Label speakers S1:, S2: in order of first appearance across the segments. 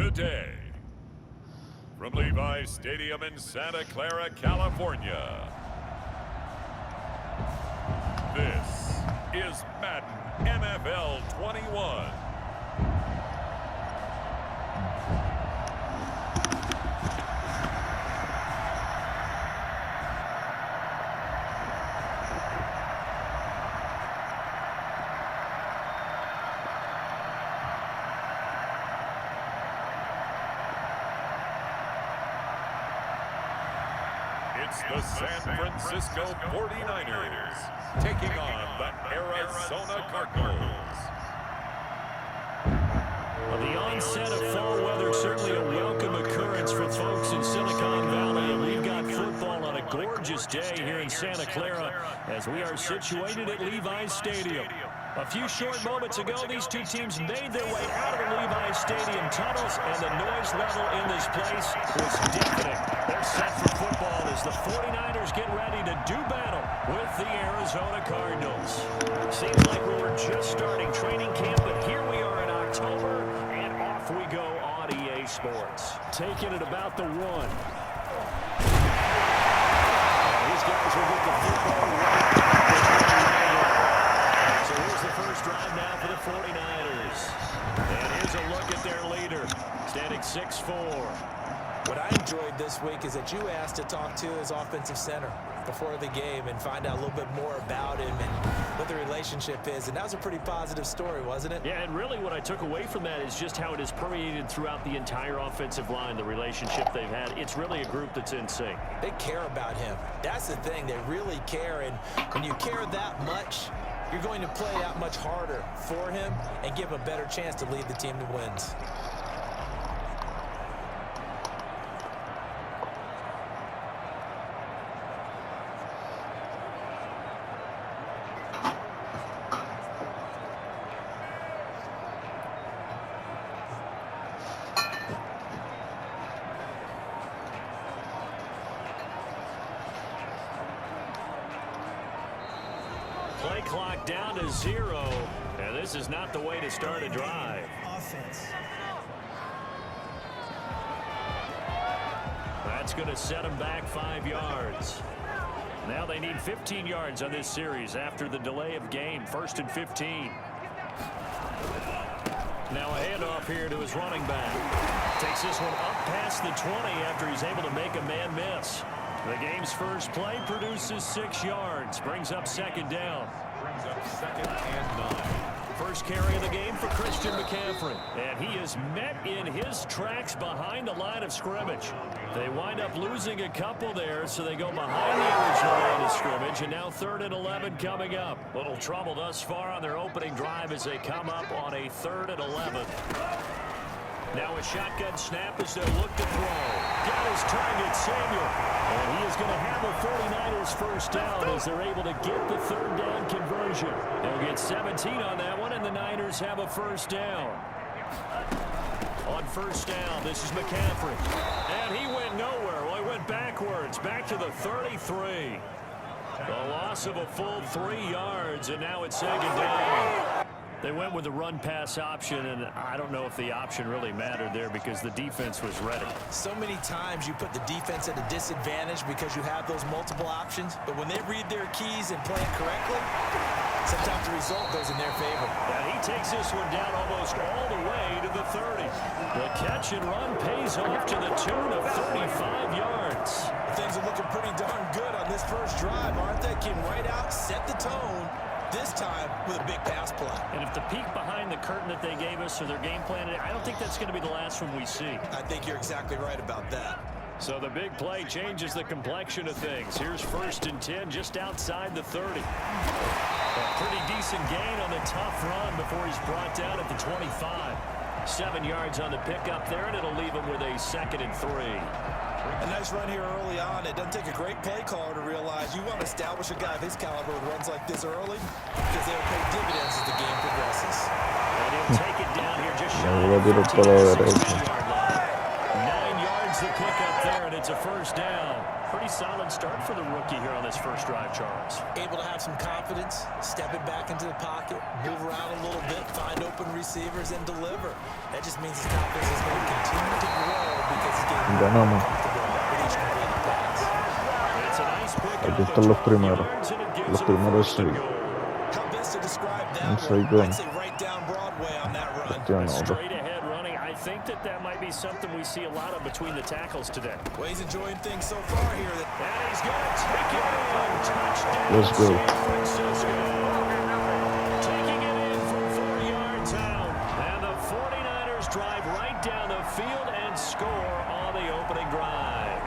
S1: the day. From Levi's Stadium in Santa Clara, California, this is Madden NFL 21. It's the San Francisco 49ers taking on the Arizona Cardinals.
S2: Well, the onset of fall weather certainly a welcome occurrence for folks in Silicon Valley. And we've got football on a gorgeous day here in Santa Clara as we are situated at Levi's Stadium. A few short moments ago, these two teams made their way out of the Levi's Stadium tunnels, and the noise level in this place was deafening. They're set for football as the 49ers get ready to do battle with the Arizona Cardinals. Seems like we were just starting training camp, but here we are in October, and off we go on EA Sports. Taking it about the one. These guys will get the football right. So here's the first drive now for the 49ers. And here's a look at their leader, standing 6'4".
S3: What I enjoyed this week is that you asked to talk to his offensive center before the game and find out a little bit more about him and what the relationship is. And that was a pretty positive story, wasn't it?
S2: Yeah, and really what I took away from that is just how it has permeated throughout the entire offensive line, the relationship they've had. It's really a group that's in sync.
S3: They care about him. That's the thing. They really care. And when you care that much, you're going to play that much harder for him and give him a better chance to lead the team to wins.
S2: Play clock down to 0, and this is not the way to start a drive.
S4: Offense.
S2: That's going to set them back 5 yards. Now they need 15 yards on this series after the delay of game. 1st and 15. Now a handoff here to his running back. Takes this one up past the 20 after he's able to make a man miss. The game's first play produces 6 yards. Brings up 2nd down.
S1: Brings up 2nd and 9.
S2: First carry of the game for Christian McCaffrey. And he is met in his tracks behind the line of scrimmage. They wind up losing a couple there, so they go behind the original line of scrimmage. And now 3rd and 11 coming up. Little trouble thus far on their opening drive as they come up on a 3rd and 11. Now a shotgun snap as they look to throw. Got his target, Samuel. And he is going to have a 49ers first down as they're able to get the 3rd down conversion. They'll get 17 on that one, and the Niners have a first down. On 1st down, this is McCaffrey. And he went nowhere. Well, he went backwards, back to the 33. The loss of a full 3 yards, and now it's 2nd down. They went with the run-pass option, and I don't know if the option really mattered there because the defense was ready.
S3: So many times you put the defense at a disadvantage because you have those multiple options, but when they read their keys and play it correctly, sometimes the result goes in their favor.
S2: And he takes this one down almost all the way to the 30. The catch and run pays off to the tune of 35 yards.
S3: Things are looking pretty darn good on this first drive, aren't they? Came right out, set the tone. This time with a big pass play.
S2: And if the peek behind the curtain that they gave us or their game plan, I don't think that's going to be the last one we see.
S3: I think you're exactly right about that.
S2: So the big play changes the complexion of things. Here's 1st and 10 just outside the 30. A pretty decent gain on the tough run before he's brought down at the 25. 7 yards on the pickup there, and it'll leave him with a 2nd and 3.
S3: A nice run here early on. It doesn't take a great play caller to realize you want to establish a guy of his caliber with runs like this early because they'll pay dividends as the game progresses.
S2: And he'll take it down here just shy of the 15-16-yard line. 9 yards the pickup there, and it's a first down. Pretty solid start for the rookie here on this first drive, Charles.
S3: Able to have some confidence, stepping back into the pocket, move around a little bit, find open receivers, and deliver. That just means his confidence is going to continue to grow because he's getting more comfortable with each completed pass.
S2: It's a nice pickup.
S4: Aquí están los primeros. Los primeros 6.
S3: How best to describe that
S4: It's like
S3: one? I'd say right down Broadway on that run.
S2: Straight ahead running. I think that might be something we see a lot of between the tackles today.
S3: Well, he's enjoying things so far here.
S2: And he's going to take it in. Touchdown,
S4: Let's go.
S2: San Francisco. Taking it in from 4 yards out. And the 49ers drive right down the field and score on the opening drive.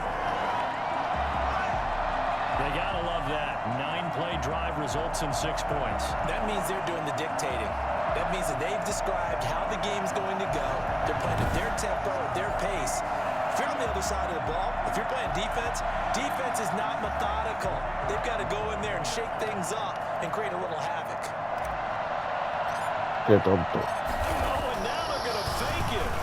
S2: They got to love that. 9-play drive results in 6 points.
S3: That means they're doing the dictating. That means that they've described how the game's going to go. They're playing at their tempo, at their pace. If you're on the other side of the ball, if you're playing defense, defense is not methodical. They've got to go in there and shake things up and create a little havoc.
S4: Qué tonto.
S2: Oh, and now they're going to fake it.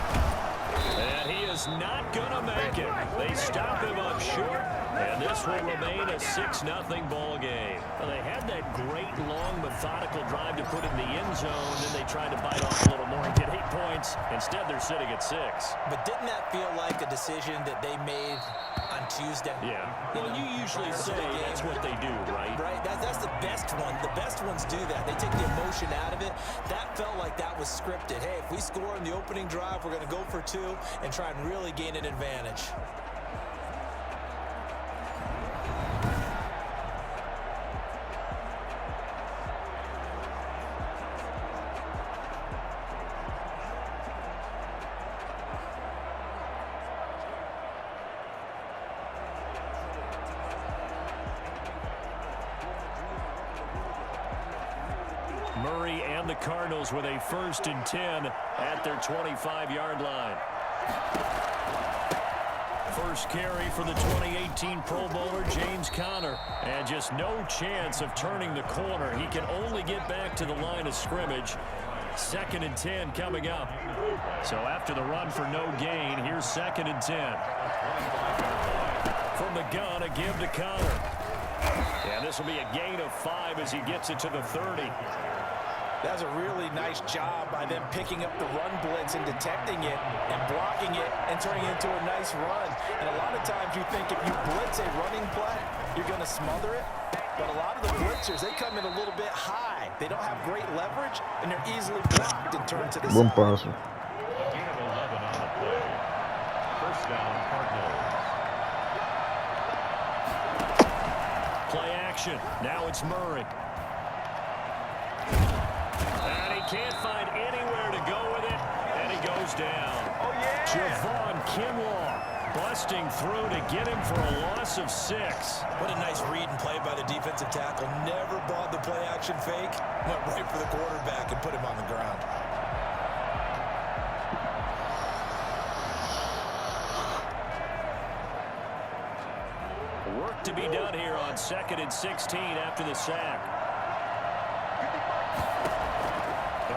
S2: And he is not going to make it. They stop him up short, and this will remain a 6-0 ball game. Well, they had that great, long, methodical drive to put in the end zone, then they tried to bite off a little more and get 8 points. Instead, they're sitting at 6.
S3: But didn't that feel like a decision that they made on Tuesday?
S2: Yeah. Well, you usually say that's what they do, right?
S3: Right. That's the best one. The best ones do that. They take the emotion out of it. That felt like that was scripted. Hey, if we score in the opening drive, we're going to go for 2 and try and really gain an advantage.
S2: Murray and the Cardinals with a 1st and 10 at their 25-yard line. First carry for the 2018 Pro Bowler, James Conner. And just no chance of turning the corner. He can only get back to the line of scrimmage. 2nd and 10 coming up. So after the run for no gain, here's 2nd and 10. From the gun, a give to Conner. And this will be a gain of 5 as he gets it to the 30.
S3: That's a really nice job by them picking up the run blitz and detecting it and blocking it and turning it into a nice run. And a lot of times you think if you blitz a running play, you're going to smother it. But a lot of the blitzers, they come in a little bit high. They don't have great leverage, and they're easily blocked and turned to the
S4: Buen
S3: side.
S4: paso.
S1: Gain of 11 on the play. First down, Cardinals.
S2: Play action. Now it's Murray. And he can't find anywhere to go with it, and he goes down.
S3: Oh, yeah!
S2: Javon Kinlaw busting through to get him for a loss of 6.
S3: What a nice read and play by the defensive tackle. Never bought the play-action fake. Went right for the quarterback and put him on the ground.
S2: Work to be done here on 2nd and 16 after the sack.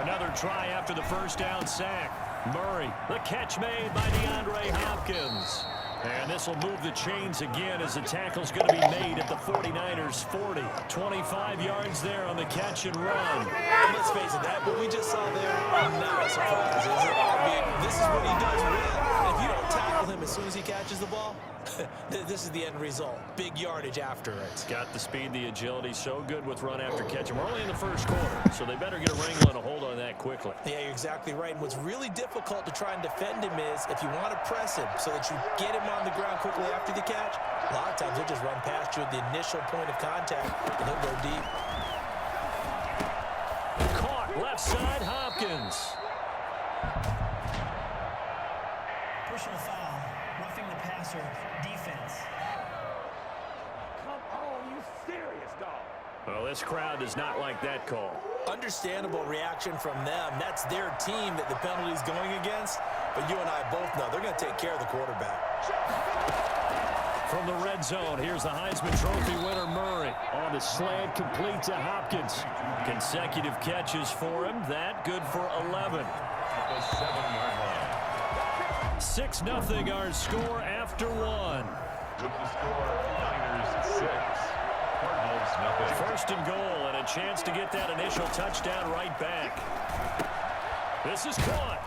S2: Another try after the first down sack. Murray, the catch made by DeAndre Hopkins. And this will move the chains again as the tackle's going to be made at the 49ers 40. 25 yards there on the catch and run.
S3: And let's face it, that what we just saw there, not a surprise, is it? I mean, this is what he does well. And if you don't tackle him as soon as he catches the ball, this is the end result. Big yardage after it.
S2: It's got the speed, the agility, so good with run after catch. And we're only in the first quarter, so they better get a wrangle and a hold on that quickly.
S3: Yeah, you're exactly right. And what's really difficult to try and defend him is if you want to press him so that you get him on the ground quickly after the catch, a lot of times he'll just run past you at the initial point of contact, and he'll go deep.
S2: Caught left side, Hopkins.
S5: Personal foul, roughing the passer, defense.
S1: Come on, you serious, dog?
S2: Well, this crowd does not like that call.
S3: Understandable reaction from them. That's their team that the penalty's going against. But you and I both know they're going to take care of the quarterback.
S2: From the red zone, here's the Heisman Trophy winner, Murray. On the slant, complete to Hopkins. Consecutive catches for him. That good for 11.
S1: At the 7-yard line.
S2: 6-0 our score after one.
S1: With the score, Niners 6, Cardinals 0.
S2: First and goal, and a chance to get that initial touchdown right back. This is caught.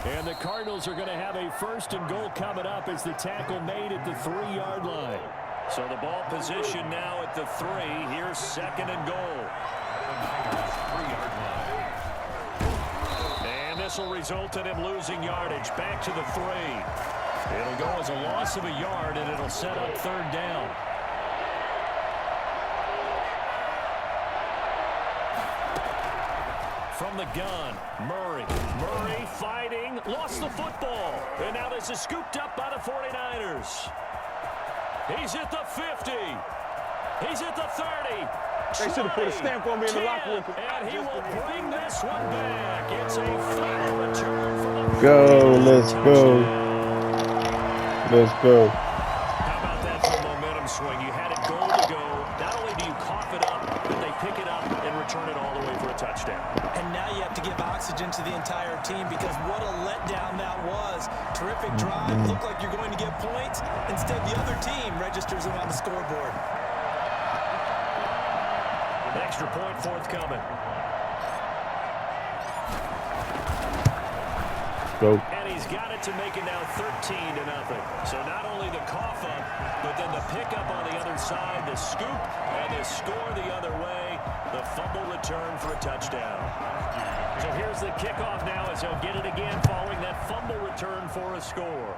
S2: And the Cardinals are going to have a first and goal coming up as the tackle made at the 3-yard line. So the ball position now at the 3. Here's second and goal. And this will result in him losing yardage back to the 3. It'll go as a loss of a yard, and it'll set up third down. From the gun, Murray. Murray fighting, lost the football. And now this is scooped up by the 49ers. He's at the 50. He's at the 30.
S6: They should have put a stamp on me in the locker room.
S2: And he will bring this one back. It's a final return for the
S4: Go, let's go. Let's go.
S2: How about that for a momentum swing? You had it goal to go. Not only do you cough it up, but they pick it up and return it all the way for a touchdown.
S3: And now you have to give oxygen to the entire team because what a letdown that was. Terrific drive. Looked like you're going to get points. Instead, the other team registers them on the scoreboard.
S2: Extra point forthcoming.
S4: Go.
S2: And he's got it to make it now 13-0. So not only the cough up, but then the pickup on the other side, the scoop, and the score the other way. The fumble return for a touchdown. So here's the kickoff now as he'll get it again following that fumble return for a score.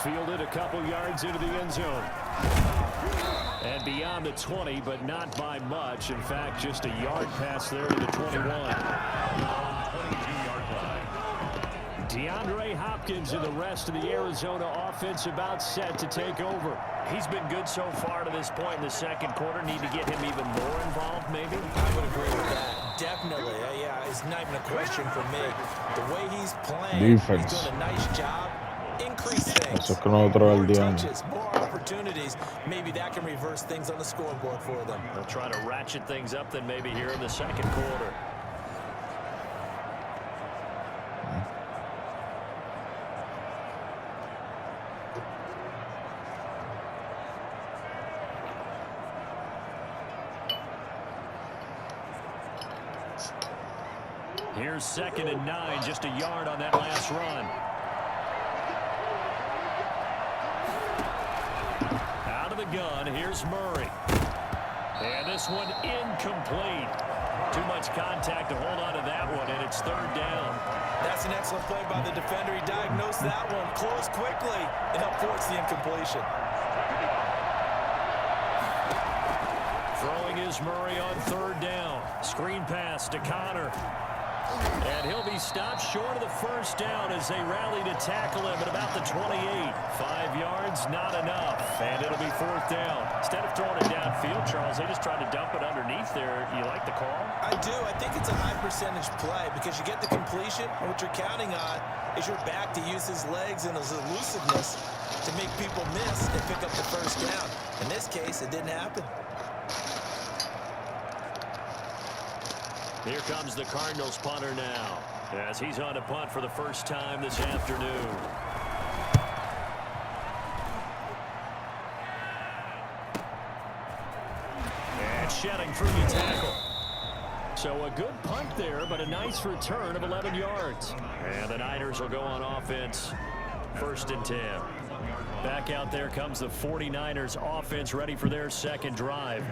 S2: Fielded a couple yards into the end zone. And beyond the 20, but not by much. In fact, just a yard pass there to the 21.
S1: 22-yard line.
S2: DeAndre Hopkins and the rest of the Arizona offense about set to take over. He's been good so far to this point in the second quarter. Need to get him even more involved, maybe?
S3: I would agree with that. Definitely. Yeah, it's not even a question for me. The way he's playing,
S4: Defense.
S3: he's doing a nice job. Increase things.
S4: Eso con otro
S3: More
S4: al diablo.
S3: touches, more opportunities. Maybe that can reverse things on the scoreboard for them.
S2: They'll try to ratchet things up then maybe here in the second quarter. Here's 2nd and 9, just a yard on that last run. Out of the gun, here's Murray. And this one incomplete. Too much contact to hold on to that one, and it's third down.
S3: That's an excellent play by the defender. He diagnosed that one, closed quickly, and helped force the incompletion.
S2: Throwing is Murray on third down. Screen pass to Connor. And he'll be stopped short of the first down as they rally to tackle him at about the 28. 5 yards, not enough. And it'll be fourth down. Instead of throwing it downfield, Charles, they just tried to dump it underneath there. You like the call?
S3: I do. I think it's a high percentage play because you get the completion, and what you're counting on is your back to use his legs and his elusiveness to make people miss and pick up the first down. In this case, it didn't happen.
S2: Here comes the Cardinals punter now as he's on a punt for the first time this afternoon. And shedding through the tackle. So a good punt there, but a nice return of 11 yards. And the Niners will go on offense. 1st and 10. Back out there comes the 49ers offense ready for their second drive.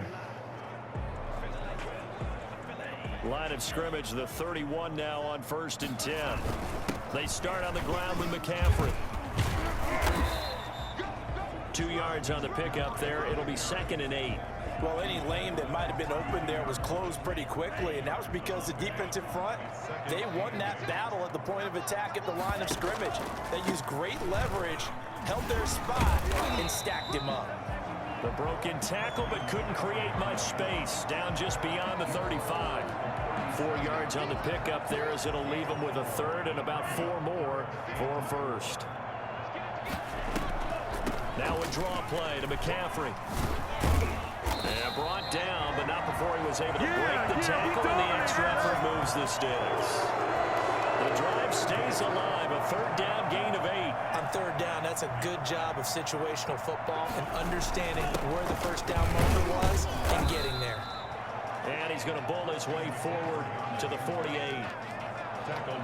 S2: Line of scrimmage, the 31 now on 1st and 10. They start on the ground with McCaffrey. 2 yards on the pickup there. It'll be 2nd and 8.
S3: Well, any lane that might have been open there was closed pretty quickly, and that was because the defensive front, they won that battle at the point of attack at the line of scrimmage. They used great leverage, held their spot, and stacked him up.
S2: The broken tackle, but couldn't create much space. Down just beyond the 35. 4 yards on the pickup there as it'll leave him with a third and about 4 more for a first. Now a draw play to McCaffrey. And brought down, but not before he was able to break the tackle, and the extra effort moves the sticks. The drive stays alive. A third down gain of 8.
S3: On third down, that's a good job of situational football and understanding where the first down marker was and getting there.
S2: And he's going to bull his way forward to the 48.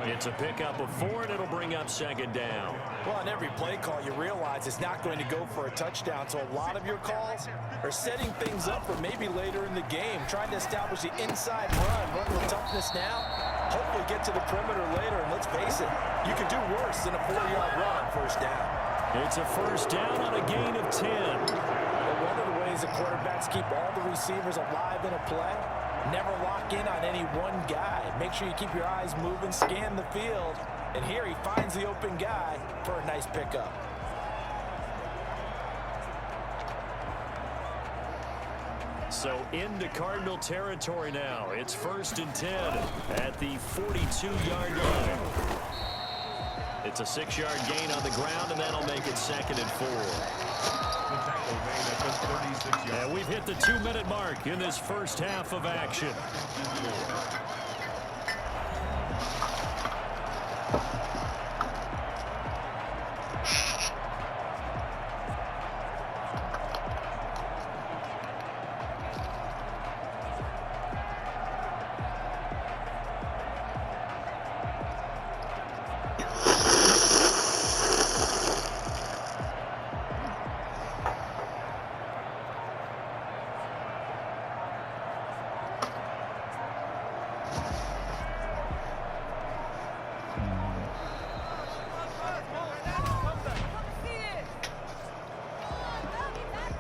S2: It's a pickup of 4, and it'll bring up second down.
S3: Well, on every play call, you realize it's not going to go for a touchdown, so a lot of your calls are setting things up for maybe later in the game, trying to establish the inside run with toughness now, hopefully get to the perimeter later, and let's face it, you can do worse than a 4-yard run on first down.
S2: It's a first down on a gain of 10.
S3: Well, one of the ways the quarterbacks keep all the receivers alive in a play, never lock in on any one guy. Make sure you keep your eyes moving, scan the field. And here he finds the open guy for a nice pickup.
S2: So into Cardinal territory now. It's 1st and 10 at the 42-yard line. It's a 6-yard gain on the ground, and that'll make it 2nd and 4. And we've hit the 2-minute mark in this first half of action.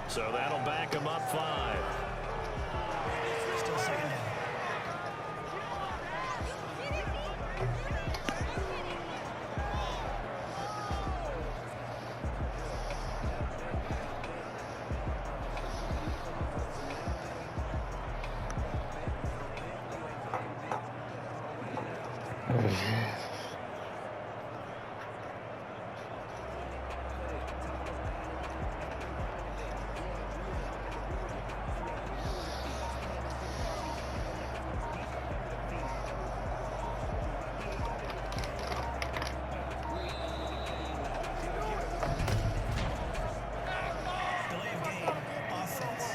S2: So that'll back him up 5.
S5: Still second down. Delay of game, offense.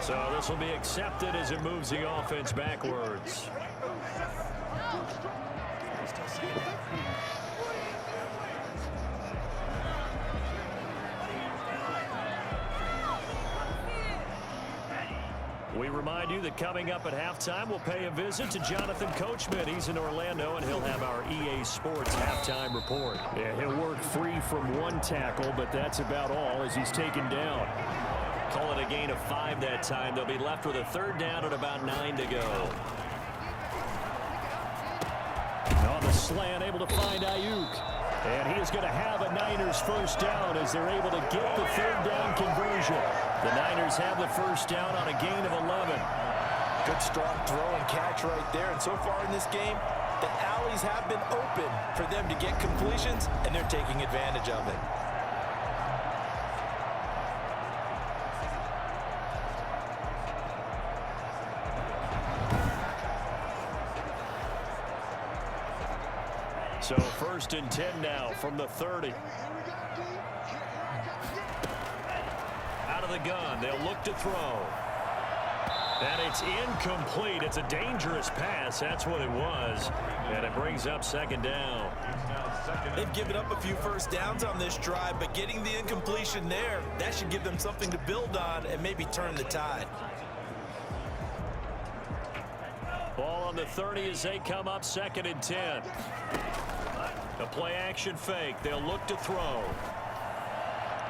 S2: So this will be accepted as it moves the offense backwards.
S5: Still second down.
S2: We remind you that coming up at halftime, we'll pay a visit to Jonathan Coachman. He's in Orlando, and he'll have our EA Sports halftime report. Yeah, he'll work free from one tackle, but that's about all as he's taken down. Call it a gain of 5 that time. They'll be left with a third down and about 9 to go. On the slant, able to find Ayuk. And he is going to have a Niners first down as they're able to get the third down conversion. The Niners have the first down on a gain of 11.
S3: Good strong throw and catch right there. And so far in this game, the alleys have been open for them to get completions, and they're taking advantage of it.
S2: So 1st and 10 now from the 30. Out of the gun, they'll look to throw. And it's incomplete. It's a dangerous pass. That's what it was. And it brings up second down.
S3: They've given up a few first downs on this drive, but getting the incompletion there, that should give them something to build on and maybe turn the tide.
S2: Ball on the 30 as they come up 2nd and 10. A play action fake. They'll look to throw.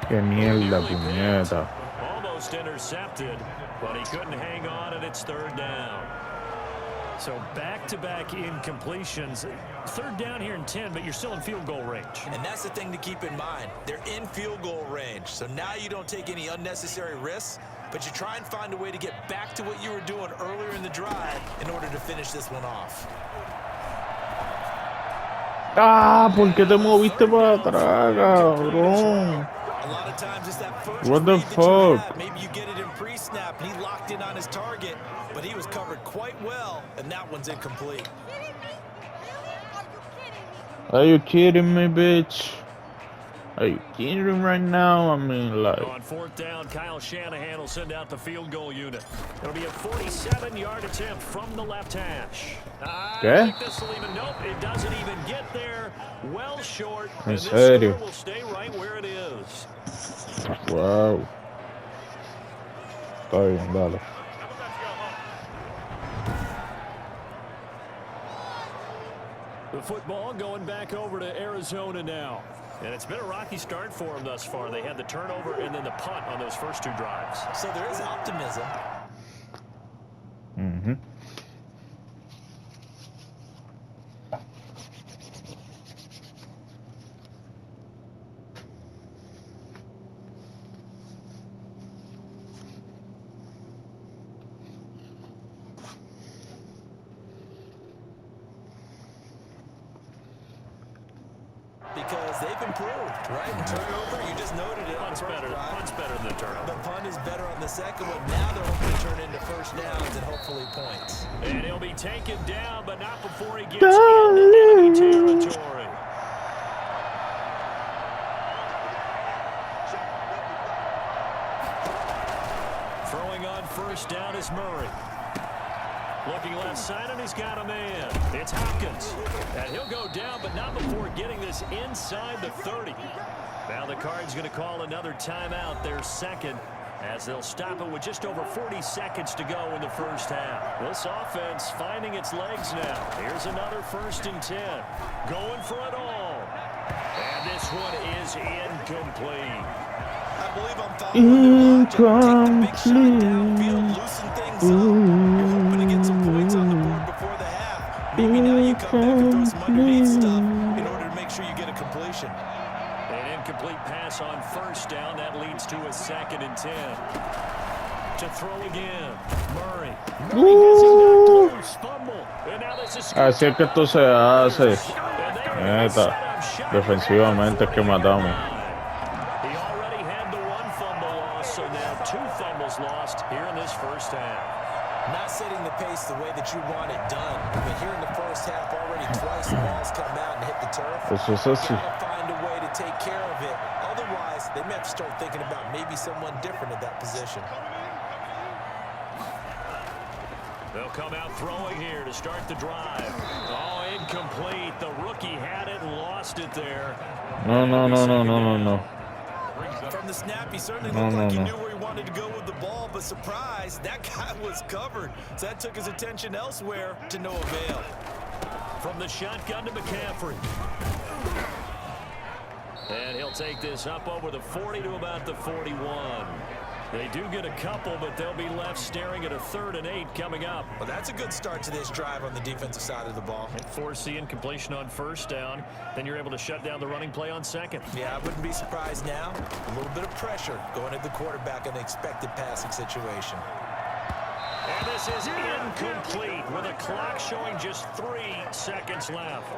S4: Qué mierda, puñeta.
S2: Almost intercepted, but he couldn't hang on, and it's 3rd down. So back-to-back incompletions. 3rd down here in 10, but you're still in field goal range.
S3: And that's the thing to keep in mind. They're in field goal range, so now you don't take any unnecessary risks, but you try and find a way to get back to what you were doing earlier in the drive in order to finish this one off.
S4: Ah, ¿por qué te moviste para atrás, cabrón?
S3: A lot of times it's that first
S4: What the
S3: read that you
S4: fuck?
S3: have. Maybe you get it in pre-snap, and he locked in on his target, but he was covered quite well, and that one's incomplete.
S4: Are you kidding me, bitch? Are you kidding me right now? I mean, like...
S2: On fourth down, Kyle Shanahan will send out the field goal unit. It'll be a 47-yard attempt from the left hash. I think this will even... Nope, it doesn't even get there. Well short. And this score will stay right where it is.
S4: Wow. Está bien, dale.
S2: The football going back over to Arizona now. And it's been a rocky start for them thus far. They had the turnover and then the punt on those first 2 drives.
S3: So there is optimism.
S4: Mm-hmm.
S3: Because they've improved, right? And turnover, you just noted it.
S2: Punt's better than the turnover.
S3: The punt is better on the second one. Now they're hoping to turn into first downs and hopefully points.
S2: And he'll be taken down, but not before he gets into enemy territory. Throwing on first down is Murray. Looking left side, and he's got a man. It's Hopkins. And he'll go down, but not before getting this inside the 30. Now the Cards going to call another timeout, their second, as they'll stop it with just over 40 seconds to go in the first half. This offense finding its legs now. Here's another 1st and 10. Going for it all. And this one is incomplete.
S3: I believe I'm following their logic. Take the big shot downfield, loosen things up. You're hoping to get some points on the board before the half. Maybe now you come back and throw some underneath stuff in order to make sure you get a completion.
S2: An incomplete pass on first down. That leads to a 2nd and 10. To throw again. Murray. Murray has knocked loose. Fumble. And now this is
S4: Así es que esto se hace. Neta. Defensivamente es que matamos.
S2: He already had the 1 fumble loss, so now 2 fumbles lost here in this first half.
S3: Not setting the pace the way that you want it done. But here in the first half, already twice the balls come out and hit the turf.
S4: Eso es así.
S3: Gotta find a way to take care of it. Otherwise, they may have to start thinking about maybe someone different at that position.
S2: They'll come out throwing here to start the drive. Oh, incomplete. The rookie had it and lost it there.
S4: No.
S3: From the snap, he certainly looked like he knew where he wanted to go with the ball, but surprise, that guy was covered. So that took his attention elsewhere to no avail.
S2: From the shotgun to McCaffrey. And he'll take this up over the 40 to about the 41. They do get a couple, but they'll be left staring at a 3rd and 8 coming up.
S3: Well, that's a good start to this drive on the defensive side of the ball.
S2: And force the incompletion on first down. Then you're able to shut down the running play on second.
S3: Yeah, I wouldn't be surprised now. A little bit of pressure going at the quarterback in an expected passing situation.
S2: And this is incomplete with a clock showing just 3 seconds left.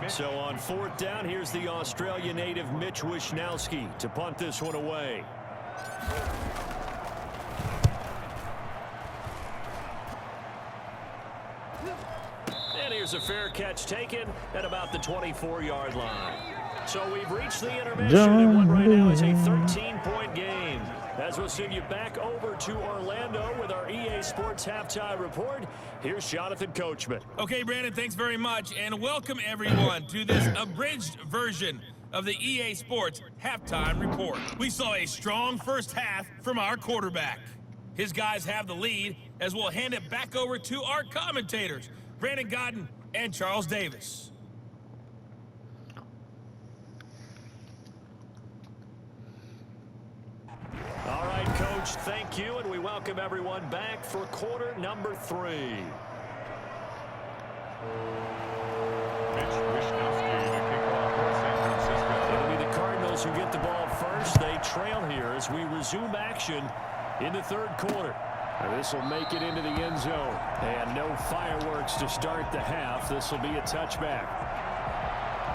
S2: So on 4th down, here's the Australia native Mitch Wishnowsky to punt this one away. And here's a fair catch taken at about the 24-yard line. So we've reached the intermission, and what right now is a 13-point game. As we'll send you back over to Orlando with our EA Sports Halftime Report, here's Jonathan Coachman.
S7: Okay, Brandon, thanks very much, and welcome everyone to this abridged version of the EA Sports Halftime Report. We saw a strong first half from our quarterback. His guys have the lead, as we'll hand it back over to our commentators, Brandon Godden and Charles Davis.
S2: All right, Coach, thank you, and we welcome everyone back for quarter number 3. It'll be the Cardinals who get the ball first. They trail here as we resume action in the 3rd quarter. And this will make it into the end zone. And no fireworks to start the half. This will be a touchback.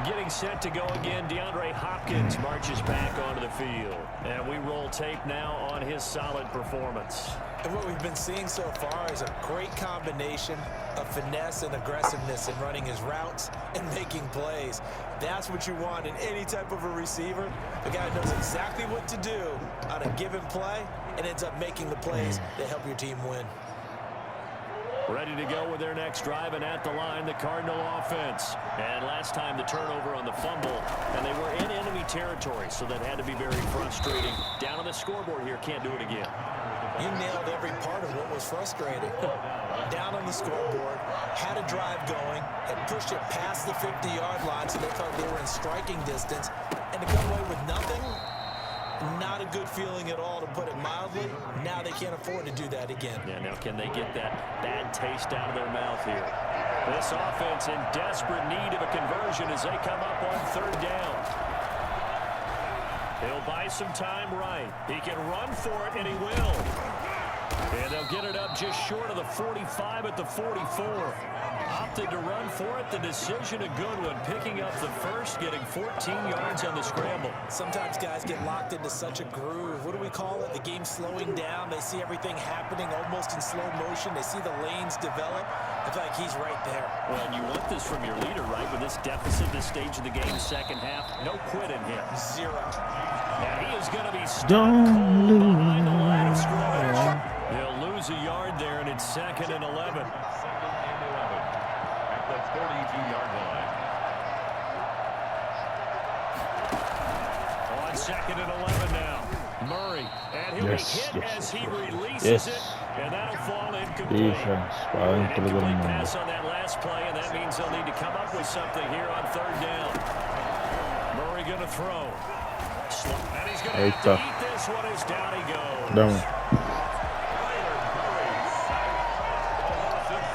S2: Getting set to go again, DeAndre Hopkins marches back onto the field. And we roll tape now on his solid performance.
S3: And what we've been seeing so far is a great combination of finesse and aggressiveness in running his routes and making plays. That's what you want in any type of a receiver. The guy knows exactly what to do on a given play and ends up making the plays that help your team win.
S2: Ready to go with their next drive, and at the line, the Cardinal offense. And last time the turnover on the fumble, and they were in enemy territory, so that had to be very frustrating. Down on the scoreboard here, can't do it again.
S3: You nailed every part of what was frustrating. Down on the scoreboard, had a drive going, had pushed it past the 50-yard line, so they thought they were in striking distance, and to come away with nothing, not a good feeling at all, to put it mildly. Now they can't afford to do that again.
S2: Yeah, now can they get that bad taste out of their mouth here? This offense in desperate need of a conversion as they come up on third down. He'll buy some time right. He can run for it, and he will. And they'll get it up just short of the 45 at the 44. Opted to run for it. The decision a good one. Picking up the first, getting 14 yards on the scramble.
S3: Sometimes guys get locked into such a groove. What do we call it? The game's slowing down. They see everything happening almost in slow motion. They see the lanes develop. I feel like he's right there.
S2: Well, and you want this from your leader, right? With this deficit, this stage of the game, second half, no quit in him.
S3: Zero.
S2: And he is going to be stuck cold behind the line of scrimmage. He'll lose a yard there, and it's 2nd and 11.
S1: At the 42-yard line.
S2: On 2nd and 11 now. Murray, and he'll be hit as he releases it, and that'll fall incomplete. An incomplete pass on that last play, and that means they'll need to come up with something here on third down. Murray going to throw. And he's going to have to eat this one as down he goes.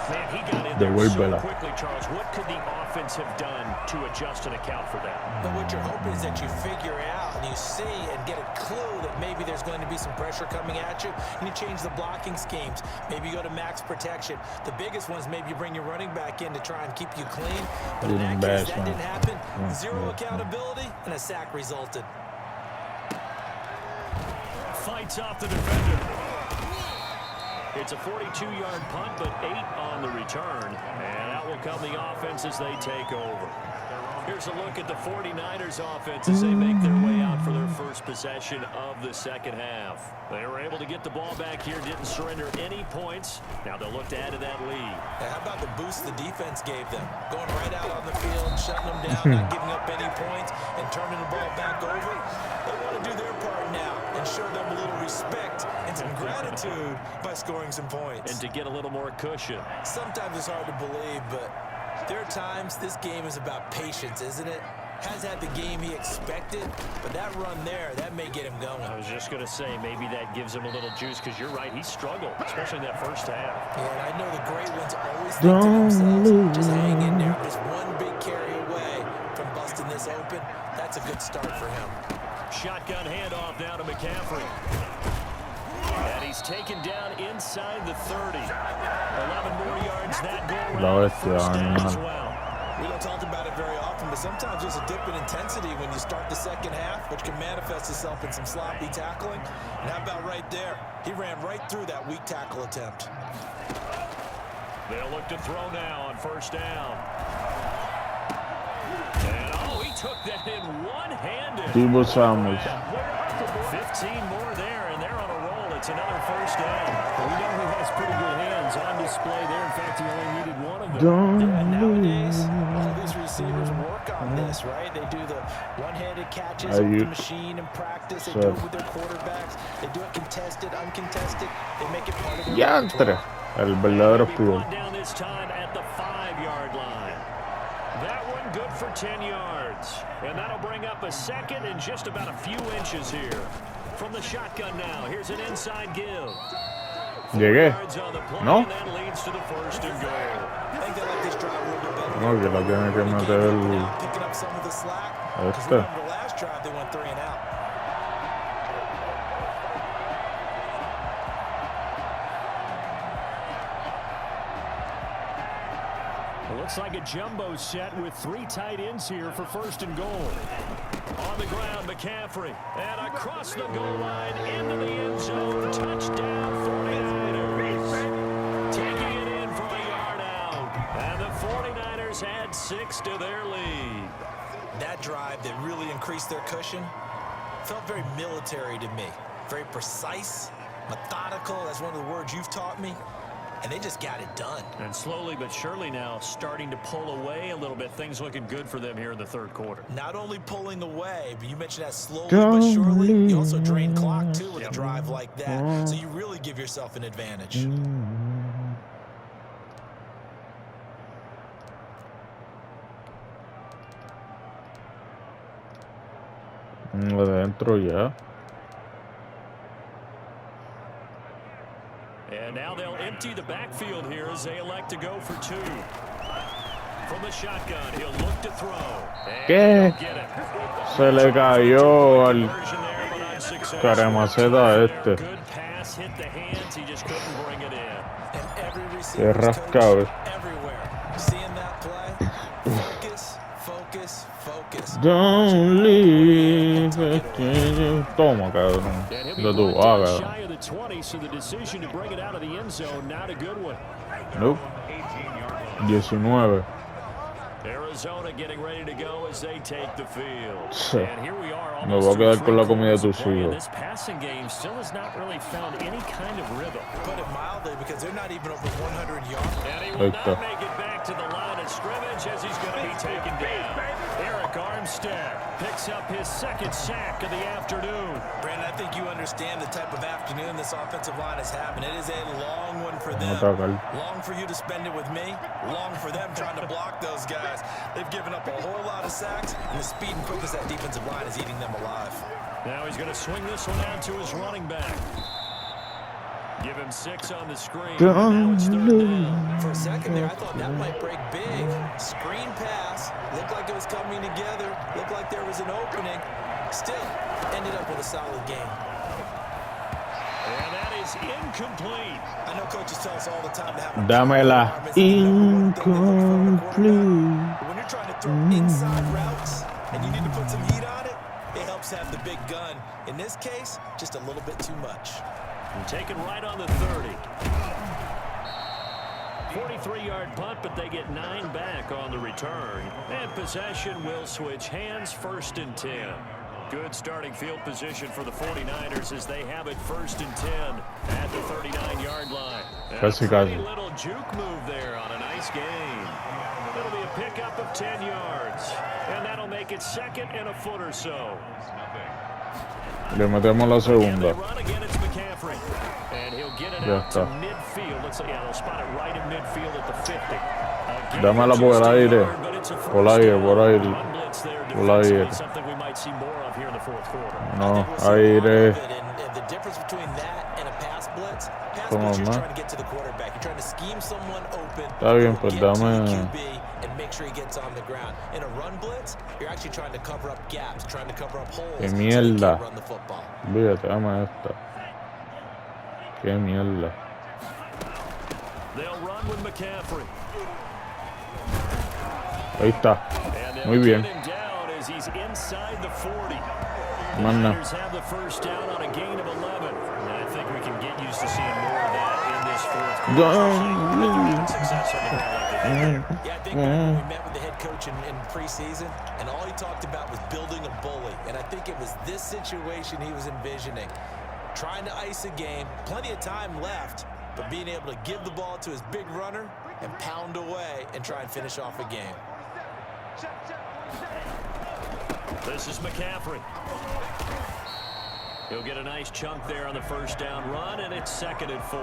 S2: Man, he got in there so quickly, Charles. What could the offense have done to adjust and account for that?
S3: But what you're hoping is that you figure out and you see and get a clue that maybe there's going to be some pressure coming at you, and you change the blocking schemes. Maybe you go to max protection. The biggest one is maybe you bring your running back in to try and keep you clean. But in that case, that didn't happen. Zero accountability, and a sack resulted.
S2: Fights off the defender. It's a 42-yard punt, but 8 on the return. And out will come the offense as they take over. Here's a look at the 49ers offense as they make their way out for their first possession of the second half. They were able to get the ball back here, didn't surrender any points. Now they'll look to add to that lead.
S3: How about the boost the defense gave them? Going right out on the field, shutting them down, not giving up any points, and turning the ball back over. They want to do their part now and show them a little respect and some gratitude by scoring some points.
S2: And to get a little more cushion.
S3: Sometimes it's hard to believe, but there are times this game is about patience, isn't it? Has had the game he expected, but that run there, that may get him going.
S2: I was just going to say, maybe that gives him a little juice, because you're right, he struggled, especially in that first half.
S3: Yeah, and I know the great ones always think to themselves, just hang in there. Just one big carry away from busting this open. That's a good start for him.
S2: Shotgun handoff now to McCaffrey. And he's taken down inside the 30. 11 more yards that go around. First down as well.
S3: We don't talk about it very often, but sometimes there's a dip in intensity when you start the second half, which can manifest itself in some sloppy tackling. And how about right there? He ran right through that weak tackle attempt.
S2: They'll look to throw now on first down. And he took that in one-handed.
S4: 15 more
S2: there, and they're on a roll. It's another first down.
S6: We know he has pretty good hands on display there. In fact, he only needed one of them.
S3: Nowadays, all these receivers work on this, right? They do the one-handed catches with the machine in practice. They do it with their quarterbacks. They do it contested, uncontested. They make it part of their repertoire.
S4: El verdadero
S2: Brought down this time at the 5-yard line. That one good for 10 yards. And that'll bring up a second and just about a few inches here. From the shotgun now, here's an inside give.
S4: Llegué. ¿No?
S3: I think they like this drive a little bit better.
S4: No, que la tiene que meter el...
S3: Picking up some of the slack.
S4: Este.
S3: Remember the last drive they went 3 and out.
S2: It looks like a jumbo set with 3 tight ends here for 1st and goal. On the ground, McCaffrey. And across the goal line into the end zone. Touchdown, 49ers. Taking it in for a yard out. And the 49ers add 6 to their lead.
S3: That drive that really increased their cushion felt very military to me. Very precise, methodical. That's one of the words you've taught me. And they just got it done.
S2: And slowly but surely now starting to pull away a little bit. Things looking good for them here in the 3rd quarter.
S3: Not only pulling away, but you mentioned that slowly but surely. You also drain clock, too, with a drive like that. So you really give yourself an advantage.
S4: Adentro ya.
S2: And now they'll empty the backfield here as they elect to go for 2. From the shotgun, he'll look to throw. And
S4: ¿Qué?
S2: he'll get it.
S4: Se le cayó al
S2: Conversion there, but unsuccessful.
S4: caremaceta este.
S2: Good pass hit the hands. He just couldn't bring it in.
S3: And every
S4: Qué
S3: receiver's
S4: rascado.
S3: coach everywhere. Seeing that play, focus, focus, focus.
S4: Don't leave it. Toma, cabrón.
S2: And he'll be
S4: Lo tuvo,
S2: brought down
S4: cabrón.
S2: shy of the 20, so the decision to bring it out of the end zone, not a good one.
S4: Nope. 19.
S2: Arizona getting ready to go as they take the field.
S4: Sí.
S2: And here we are.
S4: Me voy a quedar con la comida de tus
S2: Boy,
S4: hijos.
S2: this passing game still has not really found any kind of rhythm.
S3: Put it mildly, because they're not even over 100 yards.
S2: And he
S4: Ahí
S2: will
S4: está.
S2: not make it back to the line of scrimmage as he's going to be taken down. Eric Armstead picks up his 2nd sack of the afternoon.
S3: Brandon, I think you understand the type of afternoon this offensive line is having. It is a long one for them.
S4: Atacar.
S3: Long for you to spend it with me. Long for them trying to block those guys. They've given up a whole lot of sacks, and the speed and quickness of that defensive line is eating them alive.
S2: Now he's going to swing this one out to his running back. Give him 6 on the screen. Now it's 3rd down.
S3: For a second there, I thought that might break big. Screen pass. Looked like it was coming together. Looked like there was an opening. Still, ended up with a solid game.
S2: And that is incomplete.
S3: I know coaches tell us all the time to have a
S4: Dámela.
S3: arm is the number one thing they look for in a quarterback.
S4: Incomplete.
S3: But when you're trying to throw inside routes and you need to put some heat on it, it helps have the big gun. In this case, just a little bit too much.
S2: And taken right on the 30. 43-yard punt, but they get 9 back on the return. And possession will switch hands, 1st and 10. Good starting field position for the 49ers as they have it 1st and 10 at the 39-yard line. And
S4: Casi,
S2: a pretty
S4: casi.
S2: little juke move there on a nice gain. It'll be a pickup of 10 yards. And that'll make it 2nd and a foot or so.
S4: Le metemos la
S2: And they
S4: segunda.
S2: run again, it's McCaffrey. And he'll get it
S4: Ya
S2: out to
S4: está.
S2: midfield. Looks like, yeah, they'll spot it right in midfield at the 50.
S4: Dámela por el aire. Por aire, por aire. Por aire.
S2: Something we might see more of here in the 4th quarter.
S4: No,
S3: We'll see more
S4: aire.
S3: of it, and the difference between that and a pass blitz,
S4: Come on,
S3: you're
S4: man.
S3: trying to get to the quarterback. You're trying to scheme someone open.
S4: Está bien, pues
S3: get to the
S4: dame.
S3: QB and make sure he gets on the ground. In a run blitz, you're actually trying to cover up gaps, trying to cover up holes.
S4: Qué
S3: so you
S4: mierda.
S3: can't run the football.
S4: Olvídate, dame esta. Qué mierda.
S2: They'll run with McCaffrey.
S4: Ahí está.
S2: And they'll
S4: Muy bien.
S2: get him down as he's inside the 40. The
S4: Manda.
S2: Niners have the 1st down on a gain of 11. And I think we can get used to seeing more of that in this 4th quarter.
S4: Don't
S2: Success on the ball like they did.
S3: Yeah, I think when we met with the head coach in preseason, and all he talked about was building a bully. And I think it was this situation he was envisioning. Trying to ice a game, plenty of time left, but being able to give the ball to his big runner and pound away and try and finish off a game.
S2: This is McCaffrey. He'll get a nice chunk there on the 1st down run, and it's 2nd and 4.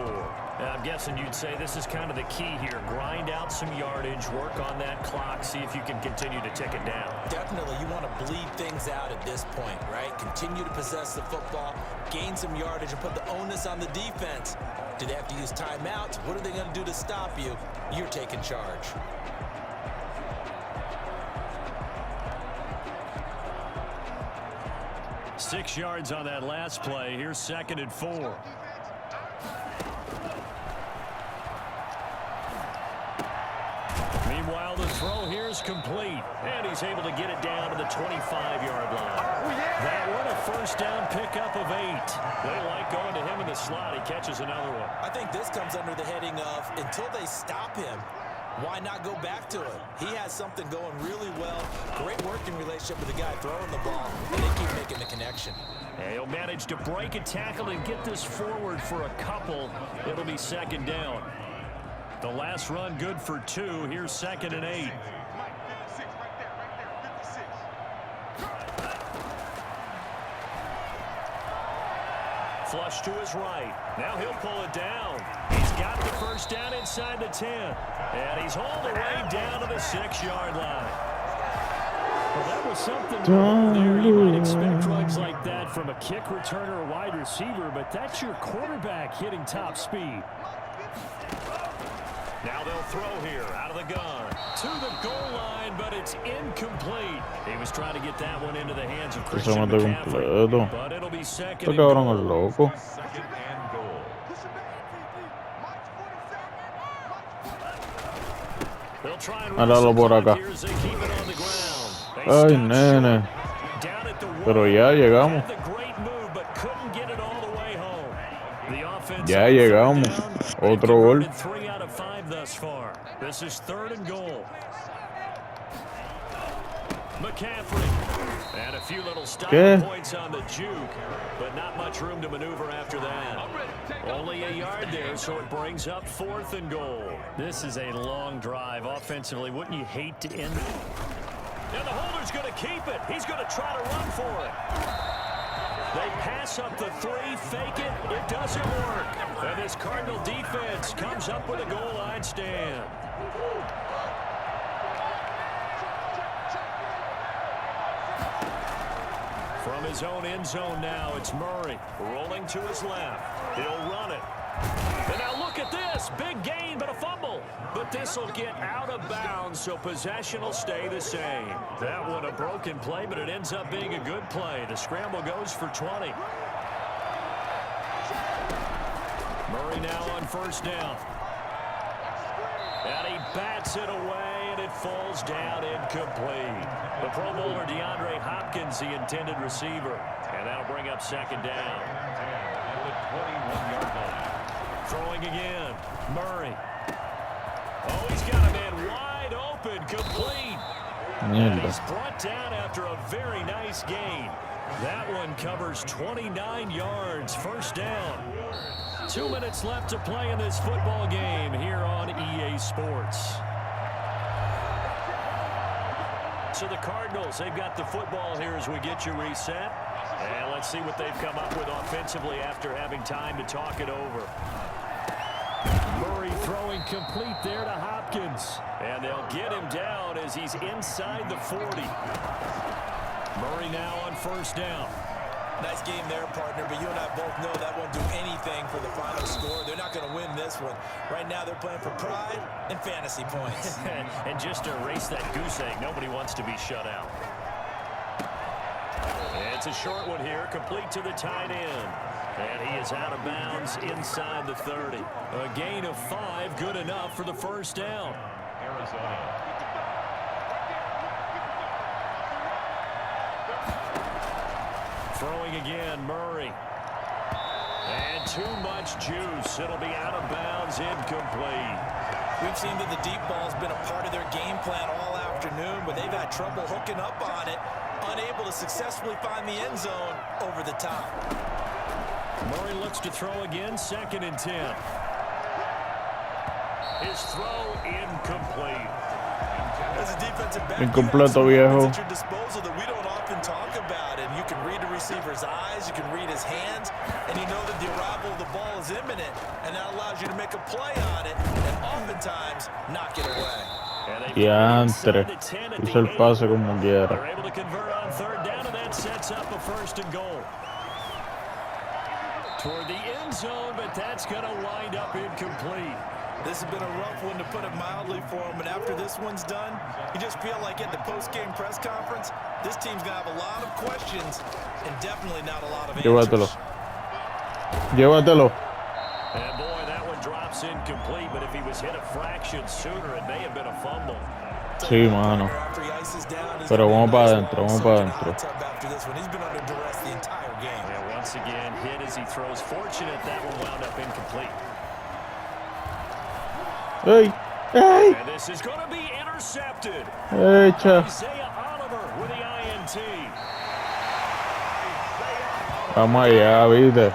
S2: I'm guessing you'd say this is kind of the key here. Grind out some yardage, work on that clock, see if you can continue to tick it down.
S3: Definitely, you want to bleed things out at this point, right? Continue to possess the football, gain some yardage, and put the onus on the defense. Do they have to use timeouts? What are they going to do to stop you? You're taking charge.
S2: Six yards on that last play. Here's 2nd and 4. while the throw here is complete. And he's able to get it down to the 25-yard line. That one a first down pickup of 8. They like going to him in the slot. He catches another one.
S3: I think this comes under the heading of until they stop him, why not go back to it? He has something going really well. Great working relationship with the guy throwing the ball, and they keep making the connection.
S2: And he'll manage to break a tackle and get this forward for a couple. It'll be second down. The last run good for 2. Here's 2nd and 8. Flush to his right. Now he'll pull it down. He's got the first down inside the 10. And he's all the way down to the 6-yard line. Well, that was something there. You might expect runs like that from a kick returner or wide receiver, but that's your quarterback hitting top speed. Now they'll throw here out of the gun to the goal line, but it's incomplete. He was trying to get that one into the hands of Christian McCaffrey, but it'll be second and goal.
S4: Loco.
S2: They'll try and
S4: Alalo por acá. Ay, nene. Pero ya llegamos. Ya llegamos. Otro gol.
S2: 3 out of 5 thus far. This is 3rd and goal. McCaffrey. And a few little stopping points on the juke, but not much room to maneuver after that. Only a yard there, so it brings up 4th and goal. This is a long drive offensively. Wouldn't you hate to end it? And the holder's going to keep it. He's going to try to run for it. They pass up the 3, fake it. It doesn't work. And this Cardinal defense comes up with a goal line stand. From his own end zone now, it's Murray rolling to his left. He'll run it. And now look at this. Big gain, but a fumble. But this will get out of bounds, so possession will stay the same. That one a broken play, but it ends up being a good play. The scramble goes for 20. Murray now on first down. And he bats it away, and it falls down incomplete. The Pro Bowler DeAndre Hopkins, the intended receiver. And that'll bring up second down. Throwing again. Murray. Oh, he's got a man wide open, complete. And he's brought down after a very nice gain. That one covers 29 yards, first down. 2 minutes left to play in this football game here on EA Sports. So the Cardinals, they've got the football here as we get you reset. And let's see what they've come up with offensively after having time to talk it over. Murray throwing complete there to Hopkins. And they'll get him down as he's inside the 40. Murray now on first down.
S3: Nice game there, partner, but you and I both know that won't do anything for the final score. They're not going to win this one. Right now they're playing for pride and fantasy points.
S2: And just to erase that goose egg, nobody wants to be shut out. It's a short one here, complete to the tight end. And he is out of bounds inside the 30. A gain of 5, good enough for the first down. Arizona. Throwing again, Murray. And too much juice. It'll be out of bounds, incomplete.
S3: We've seen that the deep ball's been a part of their game plan all afternoon, but they've had trouble hooking up on it, unable to successfully find the end zone over the top.
S2: Murray looks to throw again, 2nd and 10. His throw incomplete.
S3: As a defensive back,
S4: Incompleto, viejo.
S3: at your disposal that we don't often talk about, and you can read the receiver's eyes, you can read his hands, and you know that the arrival of the ball is imminent, and that allows you to make a play on it, and oftentimes knock it away.
S4: Diantre. Hizo el pase como quiera.
S2: They're able to convert on third down, and that sets up a 1st and goal. Toward the end zone, but that's going to wind up incomplete.
S3: This has been a rough one, to put it mildly, for him, and after this one's done, you just feel like at the post-game press conference, this team's going to have a lot of questions and definitely not a lot of answers.
S4: Llévatelo. Llévatelo.
S2: And boy, that one dropped drops incomplete, but if he was hit a fraction sooner, it may have been a fumble.
S4: Sí, mano.
S3: After he ices down, he's
S4: Pero
S3: gonna
S4: vamos
S3: be a
S4: para
S3: nice
S4: adentro,
S3: long
S4: vamos para
S3: soaking
S4: adentro.
S3: hot tub after this one. He's been under duress the entire game.
S2: And once again, hit as he throws. Fortunate that one wound up incomplete.
S4: Hey, hey,
S2: And this is going to be intercepted.
S4: echa.
S2: Isaiah Oliver with the INT.
S4: Vamos allá, viste.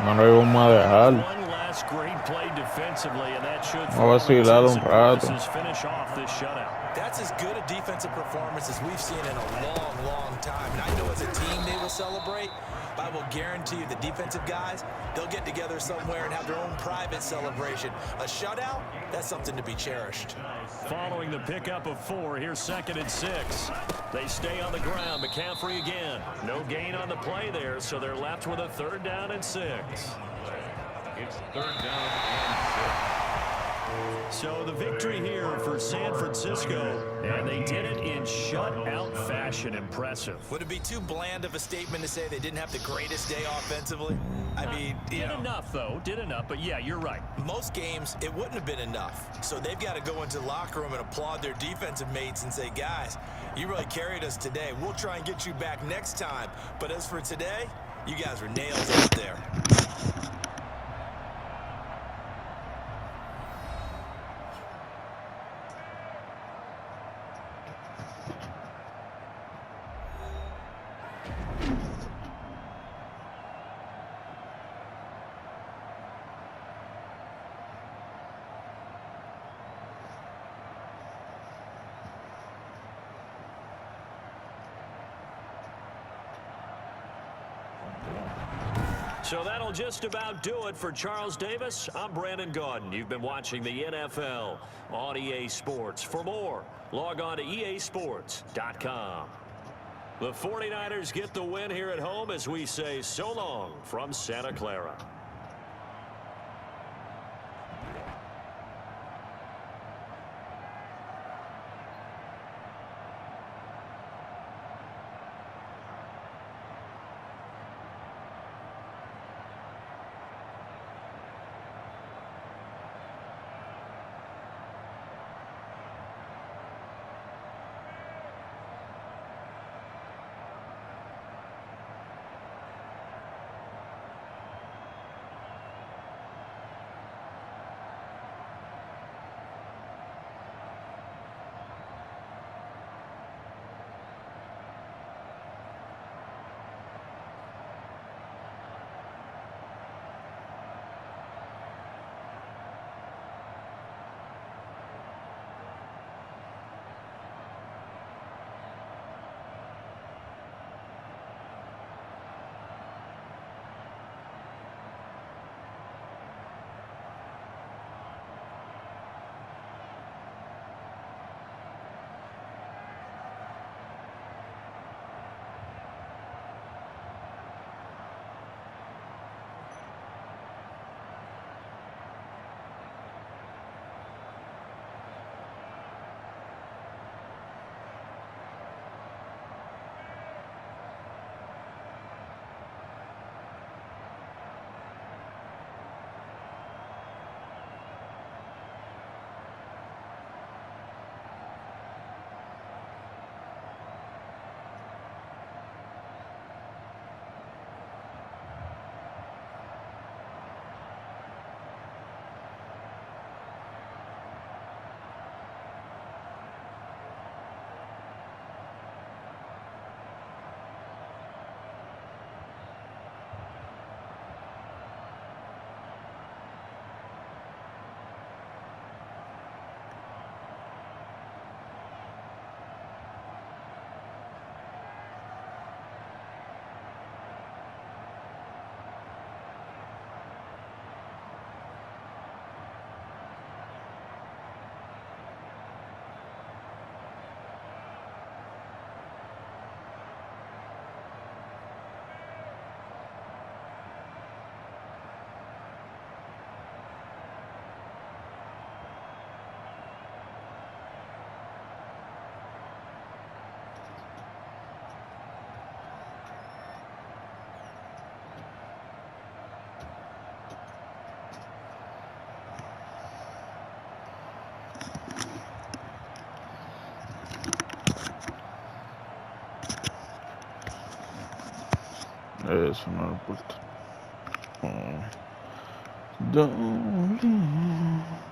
S4: No nos vamos a dejar.
S2: One last great play defensively, and that should
S4: Vamos a vacilar un rato.
S2: finish off this shutout.
S3: That's as good a defensive performance as we've seen in a long, long time. And I know as a team they will celebrate, but I will guarantee you the defensive guys, they'll get together somewhere and have their own private celebration. A shutout, that's something to be cherished.
S2: Following the pickup of 4, here's 2nd and 6. They stay on the ground. McCaffrey again. No gain on the play there, so they're left with a 3rd down and 6.
S1: It's 3rd down and 6.
S2: So the victory here for San Francisco, and they did it in shutout fashion. Impressive.
S3: Would it be too bland of a statement to say they didn't have the greatest day offensively? I mean, you
S2: Did
S3: know,
S2: enough, though. Did enough, but yeah, you're right.
S3: most games, it wouldn't have been enough. So they've got to go into the locker room and applaud their defensive mates and say, guys, you really carried us today. We'll try and get you back next time. But as for today, you guys were nails out there.
S2: So that'll just about do it for Charles Davis. I'm Brandon Gaudin. You've been watching the NFL on EA Sports. For more, log on to easports.com. The 49ers get the win here at home as we say so long from Santa Clara.
S4: Eso no lo he puesto. Oh. Don't leave.